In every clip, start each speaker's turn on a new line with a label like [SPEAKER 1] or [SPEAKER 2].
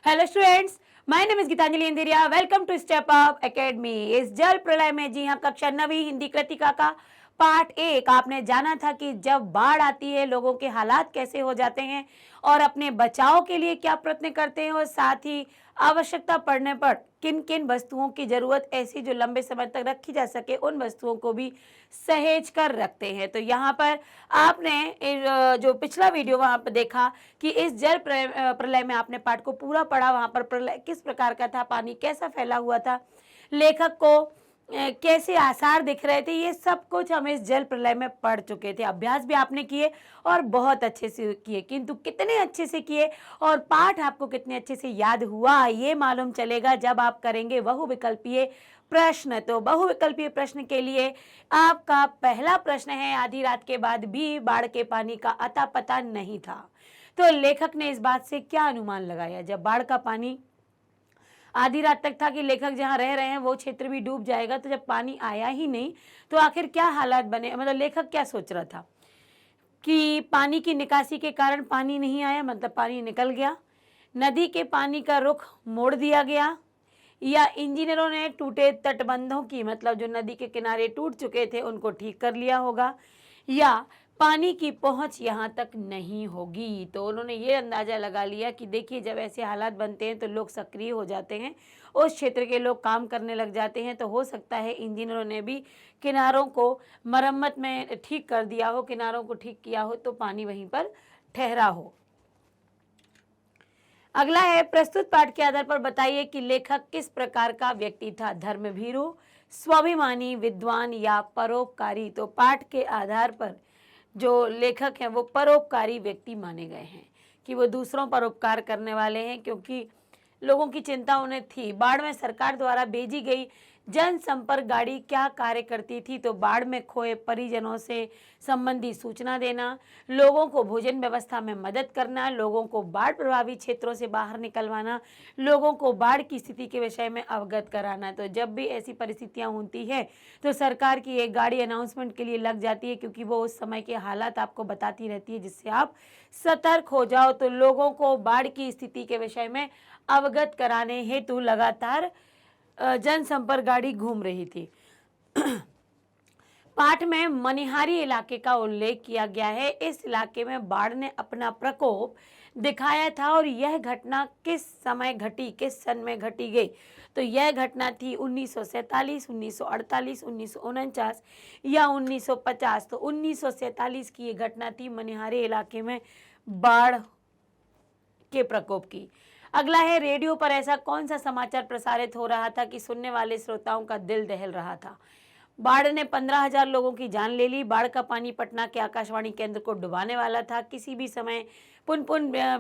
[SPEAKER 1] Hello students, my name is Gitanjali Indiriya. Welcome to Step Up Academy. इस जल प्रलय में जी हाँ, कक्षा 9वीं हिंदी कृतिका का पाठ 1 आपने जाना था कि जब बाढ़ आती है लोगों के हालात कैसे हो जाते हैं और अपने बचाव के लिए क्या प्रयत्न करते हैं और साथ ही आवश्यकता पड़ने पर किन किन वस्तुओं की जरूरत ऐसी जो लंबे समय तक रखी जा सके उन वस्तुओं को भी सहेज कर रखते हैं। तो यहाँ पर आपने जो पिछला वीडियो वहां पर देखा कि इस जल प्रलय में आपने पाठ को पूरा पढ़ा। वहां पर प्रलय किस प्रकार का था, पानी कैसा फैला हुआ था, लेखक को कैसे आसार दिख रहे थे, ये सब कुछ हम इस जल प्रलय में पढ़ चुके थे। अभ्यास भी आपने किए और बहुत अच्छे से किए, किंतु कितने अच्छे से किए और पाठ आपको कितने अच्छे से याद हुआ ये मालूम चलेगा जब आप करेंगे बहुविकल्पीय प्रश्न। तो बहुविकल्पीय प्रश्न के लिए आपका पहला प्रश्न है, आधी रात के बाद भी बाढ़ के पानी का अता पता नहीं था। तो लेखक ने इस बात से क्या अनुमान लगाया? जब बाढ़ का पानी आधी रात तक था कि लेखक जहां रह रहे हैं वो क्षेत्र भी डूब जाएगा, तो जब पानी आया ही नहीं तो आखिर क्या हालात बने? मतलब लेखक क्या सोच रहा था कि पानी की निकासी के कारण पानी नहीं आया, मतलब पानी निकल गया, नदी के पानी का रुख मोड़ दिया गया, या इंजीनियरों ने टूटे तटबंधों की, मतलब जो नदी के किनारे टूट चुके थे उनको ठीक कर लिया होगा, या पानी की पहुंच यहाँ तक नहीं होगी। तो उन्होंने ये अंदाजा लगा लिया कि देखिए, जब ऐसे हालात बनते हैं तो लोग सक्रिय हो जाते हैं, उस क्षेत्र के लोग काम करने लग जाते हैं। तो हो सकता है इंजीनियरों ने भी किनारों को मरम्मत में ठीक कर दिया हो, किनारों को ठीक किया हो, तो पानी वहीं पर ठहरा हो। अगला है, प्रस्तुत पाठ के आधार पर बताइए कि लेखक किस प्रकार का व्यक्ति था? धर्मभीरू, स्वाभिमानी, विद्वान या परोपकारी? तो पाठ के आधार पर जो लेखक हैं वो परोपकारी व्यक्ति माने गए हैं कि वो दूसरों पर उपकार करने वाले हैं, क्योंकि लोगों की चिंता उन्हें थी। बाढ़ में सरकार द्वारा भेजी गई जनसंपर्क गाड़ी क्या कार्य करती थी? तो बाढ़ में खोए परिजनों से संबंधी सूचना देना, लोगों को भोजन व्यवस्था में मदद करना, लोगों को बाढ़ प्रभावित क्षेत्रों से बाहर निकलवाना, लोगों को बाढ़ की स्थिति के विषय में अवगत कराना। तो जब भी ऐसी परिस्थितियां होती है तो सरकार की एक गाड़ी अनाउंसमेंट के लिए लग जाती है, क्योंकि वो उस समय के हालात आपको बताती रहती है जिससे आप सतर्क हो जाओ। तो लोगों को बाढ़ की स्थिति के विषय में अवगत कराने हेतु लगातार जनसंपर्क गाड़ी घूम रही थी। पाठ में मनिहारी इलाके का उल्लेख किया गया है। इस इलाके में बाढ़ ने अपना प्रकोप दिखाया था और यह घटना किस समय घटी, किस सन में घटी गई? तो यह घटना थी 1947, 1948, 1949 या 1950। तो 1947 की ये घटना थी मनिहारी इलाके में बाढ़ के प्रकोप की। अगला है, रेडियो पर ऐसा कौन सा समाचार प्रसारित हो रहा था कि सुनने वाले श्रोताओं का दिल दहल रहा था? बाढ़ ने 15,000 लोगों की जान ले ली। बाढ़ का पानी पटना के आकाशवाणी केंद्र को डुबाने वाला था। किसी भी समय पुन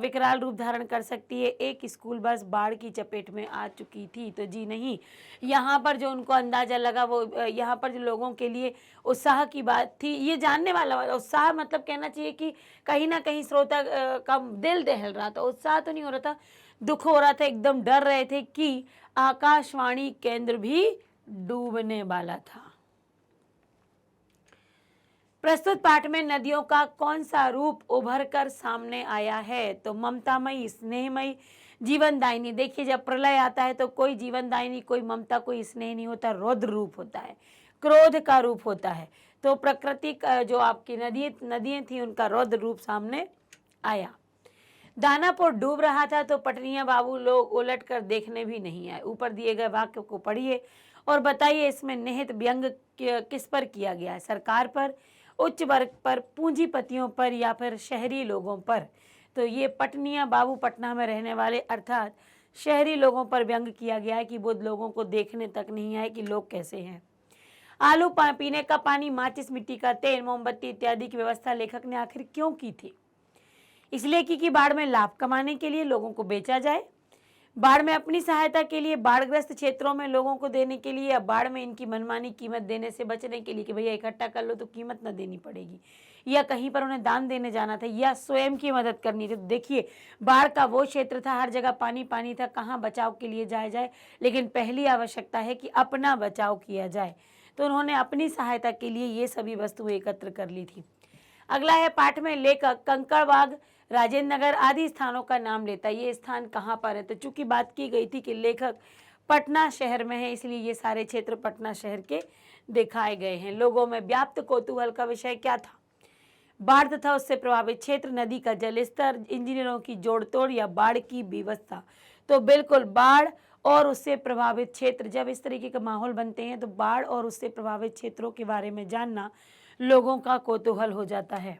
[SPEAKER 1] विकराल रूप धारण कर सकती है। एक स्कूल बस बाढ़ की चपेट में आ चुकी थी। तो जी नहीं, यहाँ पर जो उनको अंदाजा लगा वो यहाँ पर जो लोगों के लिए उत्साह की बात थी, ये जानने वाला उत्साह, मतलब कहना चाहिए कि कहीं ना कहीं श्रोता का दिल दहल रहा था। उत्साह तो नहीं हो रहा था, दुख हो रहा था, एकदम डर रहे थे कि आकाशवाणी केंद्र भी डूबने वाला था। प्रस्तुत पाठ में नदियों का कौन सा रूप उभर कर सामने आया है? तो ममतामयी, स्नेहमयी, जीवनदायिनी। देखिए, जब प्रलय आता है तो कोई जीवनदायिनी, कोई ममता, कोई स्नेह नहीं होता, रौद्र रूप होता है, क्रोध का रूप होता है। तो प्रकृति का जो आपकी नदियां थी उनका रौद्र रूप सामने आया। दानापुर डूब रहा था तो पटनिया बाबू लोग उलट कर देखने भी नहीं आए। ऊपर दिए गए वाक्य को पढ़िए और बताइए इसमें निहित व्यंग किस पर किया गया है? सरकार पर, उच्च वर्ग पर, पूंजीपतियों पर या फिर शहरी लोगों पर? तो ये पटनिया बाबू पटना में रहने वाले अर्थात शहरी लोगों पर व्यंग किया गया है कि वो लोगों को देखने तक नहीं आए कि लोग कैसे हैं। आलू पीने का पानी, माचिस, मिट्टी का तेल, मोमबत्ती इत्यादि की व्यवस्था लेखक ने आखिर क्यों की थी? इसलिए कि बाढ़ में लाभ कमाने के लिए लोगों को बेचा जाए, बाढ़ में अपनी सहायता के लिए, बाढ़ग्रस्त क्षेत्रों में लोगों को देने के लिए, या बाढ़ में इनकी मनमानी कीमत देने से बचने के लिए कि भैया इकट्ठा कर लो तो कीमत न देनी पड़ेगी, या कहीं पर उन्हें दान देने जाना था, या स्वयं की मदद करनी थी। तो देखिए, बाढ़ का वो क्षेत्र था, हर जगह पानी पानी था, कहाँ बचाव के लिए जाया जाए, लेकिन पहली आवश्यकता है कि अपना बचाव किया जाए। तो उन्होंने अपनी सहायता के लिए ये सभी वस्तुएं एकत्र कर ली थी। अगला है, पाठ में लेखक कंकड़बाग राजेंद्र नगर आदि स्थानों का नाम लेता है। ये स्थान कहाँ पर है? तो चूंकि बात की गई थी कि लेखक पटना शहर में है, इसलिए ये सारे क्षेत्र पटना शहर के दिखाए गए हैं। लोगों में व्याप्त कौतूहल का विषय क्या था? बाढ़ तथा उससे प्रभावित क्षेत्र, नदी का जलस्तर, इंजीनियरों की जोड़तोड़ या बाढ़ की व्यवस्था। तो बिल्कुल बाढ़ और उससे प्रभावित क्षेत्र, जब इस तरीके के माहौल बनते हैं तो बाढ़ और उससे प्रभावित क्षेत्रों के बारे में जानना लोगों का कौतूहल हो जाता है।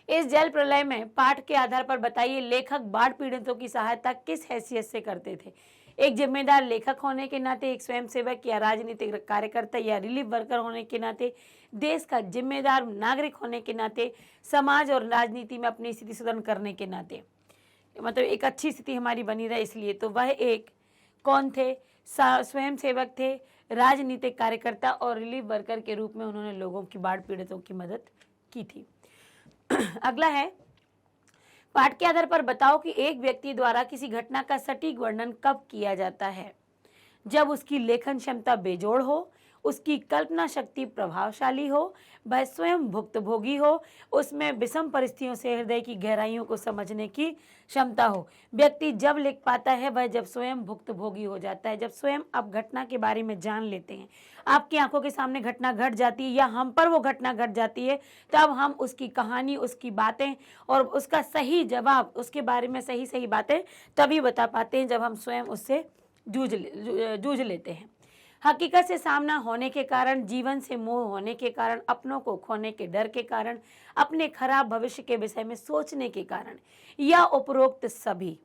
[SPEAKER 1] इस जल प्रलय में पाठ के आधार पर बताइए, लेखक बाढ़ पीड़ितों की सहायता किस हैसियत से करते थे? एक जिम्मेदार लेखक होने के नाते, एक स्वयंसेवक या राजनीतिक कार्यकर्ता या रिलीफ वर्कर होने के नाते, देश का जिम्मेदार नागरिक होने के नाते, समाज और राजनीति में अपनी स्थिति सुधार करने के नाते, मतलब एक अच्छी स्थिति हमारी बनी रहे इसलिए। तो वह एक कौन थे? स्वयंसेवक थे, राजनीतिक कार्यकर्ता और रिलीफ वर्कर के रूप में उन्होंने लोगों की, बाढ़ पीड़ितों की मदद की थी। अगला है, पाठ के आधार पर बताओ कि एक व्यक्ति द्वारा किसी घटना का सटीक वर्णन कब किया जाता है? जब उसकी लेखन क्षमता बेजोड़ हो, उसकी कल्पना शक्ति प्रभावशाली हो, वह स्वयं भुक्तभोगी हो, उसमें विषम परिस्थितियों से हृदय की गहराइयों को समझने की क्षमता हो। व्यक्ति जब लिख पाता है वह जब स्वयं भुक्तभोगी हो जाता है, जब स्वयं आप घटना के बारे में जान लेते हैं, आपकी आंखों के सामने घटना घट जाती है या हम पर वो घटना घट जाती है, तब हम उसकी कहानी, उसकी बातें और उसका सही जवाब, उसके बारे में सही सही बातें तभी बता पाते हैं जब हम स्वयं उससे जूझ लेते हैं। हकीकत से सामना होने के कारण, जीवन से मोह होने के कारण, अपनों को खोने के डर के कारण, अपने खराब भविष्य के विषय में सोचने के कारण, या उपरोक्त सभी।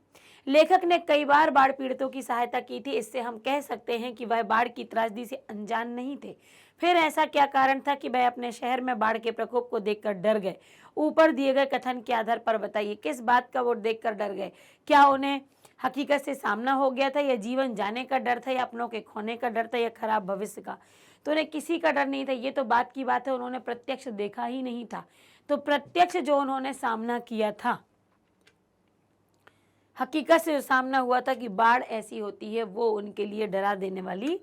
[SPEAKER 1] लेखक ने कई बार बाढ़ पीड़ितों की सहायता की थी, इससे हम कह सकते हैं कि वह बाढ़ की त्रासदी से अनजान नहीं थे। फिर ऐसा क्या कारण था कि वह अपने शहर में बाढ़ के प्रकोप को देखकर डर गए? ऊपर दिए गए कथन के आधार पर बताइए, किस बात का वो देखकर डर गए? क्या उन्हें हकीकत से सामना हो गया था, या जीवन जाने का डर था, या अपनों के खोने का डर था, या खराब भविष्य का? तो उन्हें किसी का डर नहीं था। ये तो बात की बात है, उन्होंने प्रत्यक्ष देखा ही नहीं था। तो प्रत्यक्ष जो उन्होंने सामना किया था, हकीकत से जो सामना हुआ था कि बाढ़ ऐसी होती है, वो उनके लिए डरा देने वाली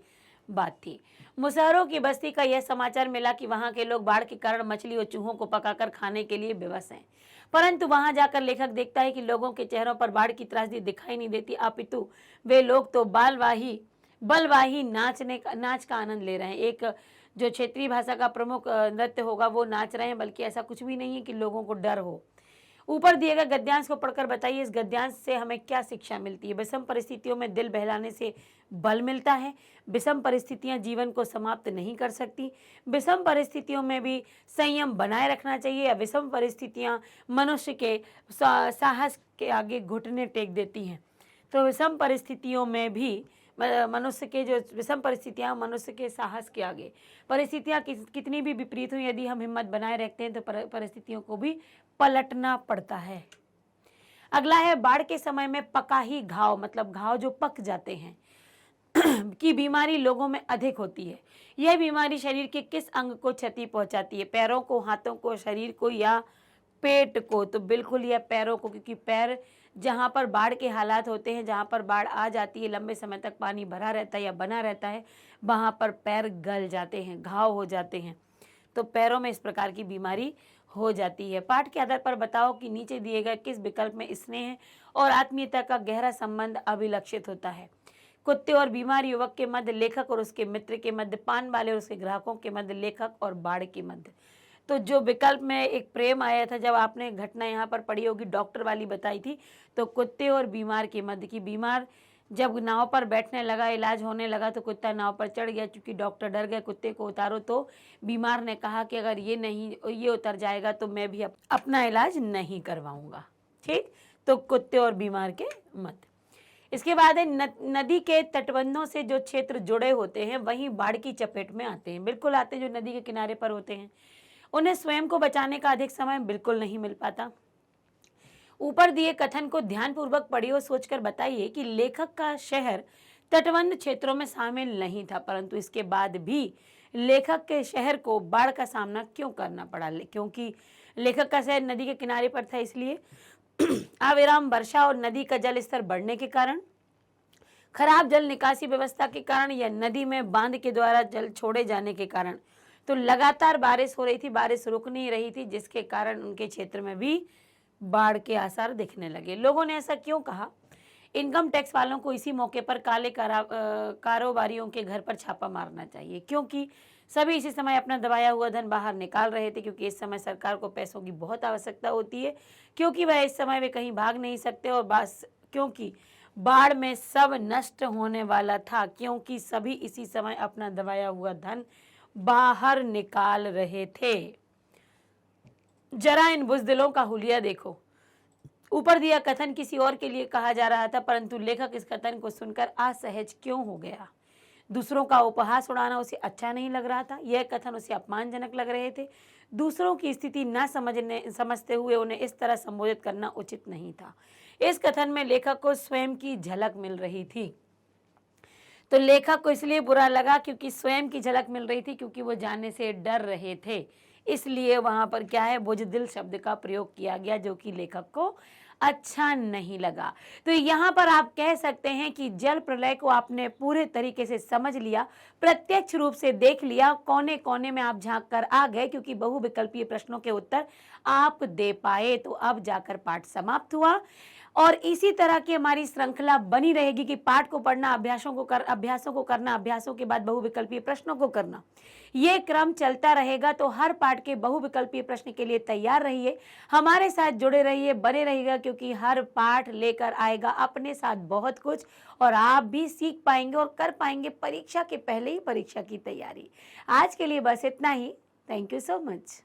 [SPEAKER 1] बात थी। मुसहरों की बस्ती का यह समाचार मिला कि वहां के लोग बाढ़ के कारण मछली और चूहों को पकाकर खाने के लिए विवश हैं। परंतु वहां जाकर लेखक देखता है कि लोगों के चेहरों पर बाढ़ की त्रासदी दिखाई नहीं देती, अपितु वे लोग तो बलवाही नाच का आनंद ले रहे हैं। एक जो क्षेत्रीय भाषा का प्रमुख नृत्य होगा वो नाच रहे हैं, बल्कि ऐसा कुछ भी नहीं है कि लोगों को डर हो। ऊपर दिए गए गद्यांश को पढ़कर बताइए, इस गद्यांश से हमें क्या शिक्षा मिलती है? विषम परिस्थितियों में दिल बहलाने से बल मिलता है। विषम परिस्थितियां जीवन को समाप्त नहीं कर सकती। विषम परिस्थितियों में भी संयम बनाए रखना चाहिए, या विषम परिस्थितियां मनुष्य के साहस के आगे घुटने टेक देती हैं। तो विषम परिस्थितियों में भी मनुष्य के जो विषम परिस्थितियां मनुष्य के साहस के आगे, परिस्थितियां कितनी भी विपरीत हुई, यदि हम हिम्मत बनाए रखते हैं तो परिस्थितियों को भी पलटना पड़ता है। अगला है, बाढ़ के समय में पका ही घाव, मतलब घाव जो पक जाते हैं की बीमारी लोगों में अधिक होती है। यह बीमारी शरीर के किस अंग को क्षति पहुंचाती है? पैरों को, हाथों को, शरीर को, या पेट को? तो बिल्कुल यह पैरों को, क्योंकि पैर जहाँ पर बाढ़ के हालात होते हैं, जहाँ पर बाढ़ आ जाती है, लंबे समय तक पानी भरा रहता है या बना रहता है, वहाँ पर पैर गल जाते हैं, घाव हो जाते हैं। तो पैरों में इस प्रकार की बीमारी हो जाती है। पाठ के आधार पर बताओ कि नीचे दिए गए किस विकल्प में स्नेह और आत्मीयता का गहरा संबंध अभिलक्षित होता है? कुत्ते और बीमार युवक के मध्य, लेखक और उसके मित्र के मध्य, पान वाले और उसके ग्राहकों के मध्य, लेखक और बाढ़ के मध्य। तो जो विकल्प में एक प्रेम आया था, जब आपने घटना यहाँ पर पढ़ी होगी, डॉक्टर वाली बताई थी, तो कुत्ते और बीमार के मध्य की, बीमार जब नाव पर बैठने लगा, इलाज होने लगा, तो कुत्ता नाव पर चढ़ गया। चूंकि डॉक्टर डर गए कुत्ते को उतारो, तो बीमार ने कहा कि अगर ये उतर जाएगा तो मैं भी अपना इलाज नहीं करवाऊंगा। ठीक, तो कुत्ते और बीमार के मध्य। इसके बाद है, नदी के तटबंधों से जो क्षेत्र जुड़े होते हैं वहीं बाढ़ की चपेट में आते हैं। बिल्कुल आते हैं, जो नदी के किनारे पर होते हैं उन्हें स्वयं को बचाने का अधिक समय बिल्कुल नहीं मिल पाता। ऊपर दिए कथन को ध्यानपूर्वक पढ़िए और सोचकर बताइए कि लेखक का शहर तटबंध क्षेत्रों में शामिल नहीं था, परंतु इसके बाद भी लेखक के शहर को बाढ़ का सामना क्यों करना पड़ा? क्योंकि लेखक का शहर नदी के किनारे पर था, इसलिए अविराम वर्षा और नदी का जल स्तर बढ़ने के कारण, खराब जल निकासी व्यवस्था के कारण, या नदी में बांध के द्वारा जल छोड़े जाने के कारण। तो लगातार बारिश हो रही थी, बारिश रुक नहीं रही थी, जिसके कारण उनके क्षेत्र में भी बाढ़ के आसार दिखने लगे। लोगों ने ऐसा क्यों कहा? इनकम टैक्स वालों को इसी मौके पर कारोबारियों के घर पर छापा मारना चाहिए, क्योंकि सभी इसी समय अपना दबाया हुआ धन बाहर निकाल रहे थे, क्योंकि इस समय सरकार को पैसों की बहुत आवश्यकता होती है, क्योंकि वह इस समय वे कहीं भाग नहीं सकते, और बस क्योंकि बाढ़ में सब नष्ट होने वाला था, क्योंकि सभी इसी समय अपना दबाया हुआ धन बाहर निकाल रहे थे। जरा इन बुज़दिलों का हुलिया देखो। ऊपर दिया कथन किसी और के लिए कहा जा रहा था, परंतु लेखक इस कथन को सुनकर असहज क्यों हो गया? दूसरों का उपहास उड़ाना उसे अच्छा नहीं लग रहा था, यह कथन उसे अपमानजनक लग रहे थे। दूसरों की स्थिति न समझते हुए उन्हें इस तरह संबोधित करना उचित नहीं था। इस कथन में लेखक को स्वयं की झलक मिल रही थी। तो लेखक को इसलिए बुरा लगा क्योंकि स्वयं की झलक मिल रही थी, क्योंकि वो जाने से डर रहे थे, इसलिए वहां पर क्या है, बुज़दिल शब्द का प्रयोग किया गया, जो कि लेखक को अच्छा नहीं लगा। तो यहाँ पर आप कह सकते हैं कि जल प्रलय को आपने पूरे तरीके से समझ लिया, प्रत्यक्ष रूप से देख लिया, कोने कोने में आप झांक कर आ गए, क्योंकि बहुविकल्पीय प्रश्नों के उत्तर आप दे पाए। तो अब जाकर पाठ समाप्त हुआ, और इसी तरह की हमारी श्रृंखला बनी रहेगी कि पाठ को पढ़ना, अभ्यासों को करना, अभ्यासों के बाद बहुविकल्पीय प्रश्नों को करना, ये क्रम चलता रहेगा। तो हर पाठ के बहुविकल्पीय प्रश्न के लिए तैयार रहिए, हमारे साथ जुड़े रहिए, बने रहिएगा, क्योंकि हर पाठ लेकर आएगा अपने साथ बहुत कुछ, और आप भी सीख पाएंगे और कर पाएंगे परीक्षा के पहले ही परीक्षा की तैयारी। आज के लिए बस इतना ही। Thank you so much.